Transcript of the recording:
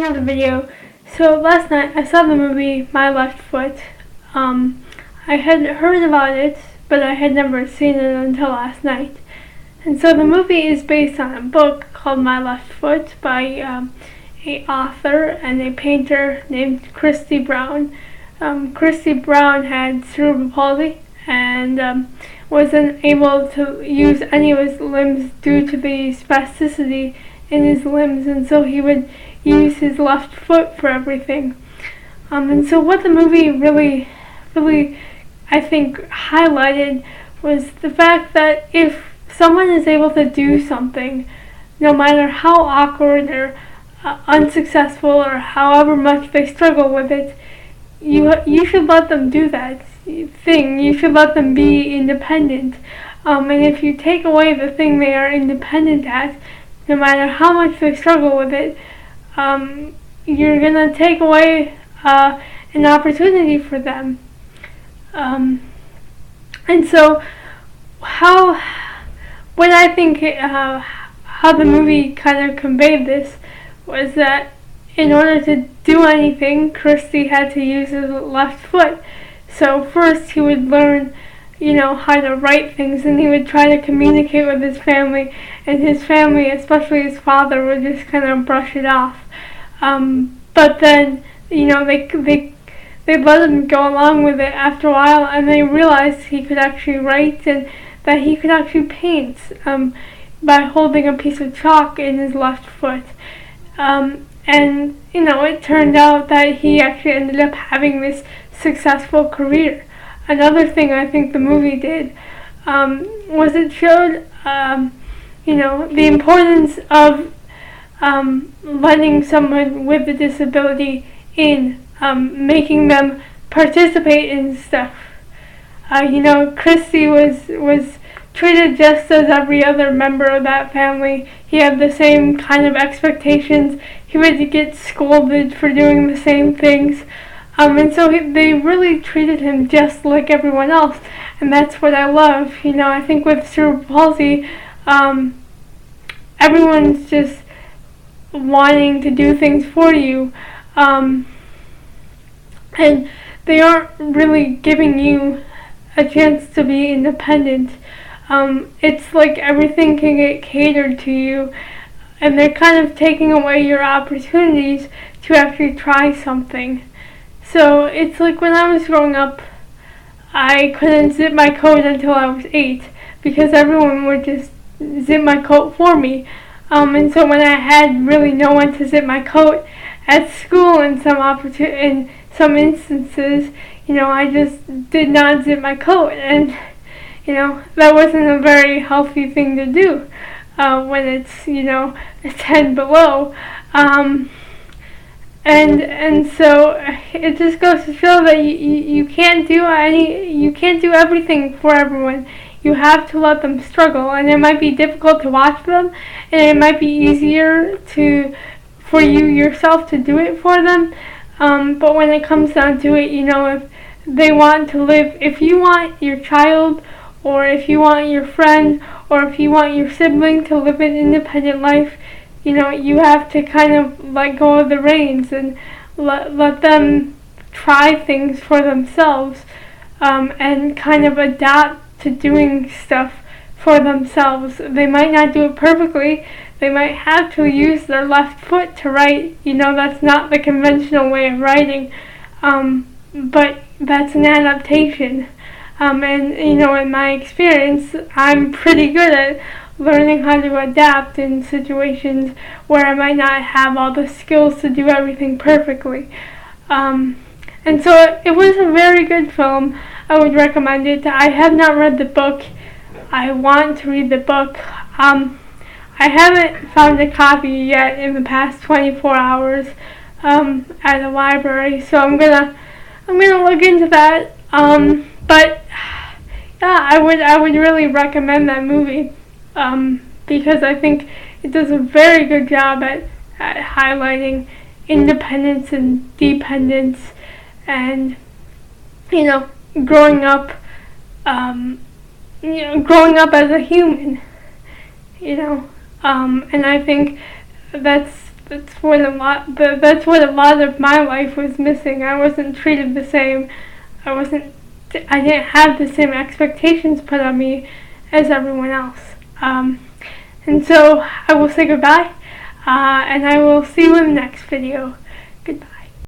another video. So last night I saw the movie My Left Foot. I had heard about it, but I had never seen it until last night. And so the movie is based on a book called My Left Foot by an author and a painter named Christy Brown. Christy Brown had cerebral palsy and wasn't able to use any of his limbs due to the spasticity in his limbs, and so he would use his left foot for everything. And so what the movie really, I think, highlighted was the fact that if someone is able to do something, no matter how awkward or unsuccessful or however much they struggle with it, you should let them do that thing. You should let them be independent. And if you take away the thing they are independent at, no matter how much they struggle with it, you're going to take away an opportunity for them. And so what I think how the movie kind of conveyed this was that in order to do anything, Christy had to use his left foot. So first he would learn how to write things, and he would try to communicate with his family, and his family, especially his father, would just kind of brush it off. But then, they let him go along with it after a while, and they realized he could actually write and that he could actually paint by holding a piece of chalk in his left foot. And it turned out that he actually ended up having this successful career. Another thing I think the movie did was it showed, the importance of letting someone with a disability in, making them participate in stuff. Christy was treated just as every other member of that family. He had the same kind of expectations. He would get scolded for doing the same things. And so they really treated him just like everyone else, and that's what I love. I think with cerebral palsy, everyone's just wanting to do things for you, and they aren't really giving you a chance to be independent. It's like everything can get catered to you, and they're kind of taking away your opportunities to actually try something. So it's like when I was growing up, I couldn't zip my coat until I was 8 because everyone would just zip my coat for me. And so when I had really no one to zip my coat at school in some instances, I just did not zip my coat, and that wasn't a very healthy thing to do when it's 10 below. And so it just goes to show that you can't do everything for everyone. You have to let them struggle, and it might be difficult to watch them, and it might be easier for you yourself to do it for them. But when it comes down to it, if they want to live, if you want your child, or if you want your friend, or if you want your sibling to live an independent life, you have to kind of let go of the reins and let them try things for themselves, and kind of adapt to doing stuff for themselves. They might not do it perfectly. They might have to use their left foot to write. That's not the conventional way of writing, but that's an adaptation. And in my experience, I'm pretty good at learning how to adapt in situations where I might not have all the skills to do everything perfectly. And so it was a very good film. I would recommend it. I have not read the book. I want to read the book. I haven't found a copy yet in the past 24 hours at a library, so I'm gonna look into that. But yeah, I would really recommend that movie. Because I think it does a very good job at highlighting independence and dependence, and growing up as a human. And I think that's that's what a lot of my life was missing. I wasn't treated the same. I didn't have the same expectations put on me as everyone else. And so I will say goodbye, and I will see you in the next video. Goodbye.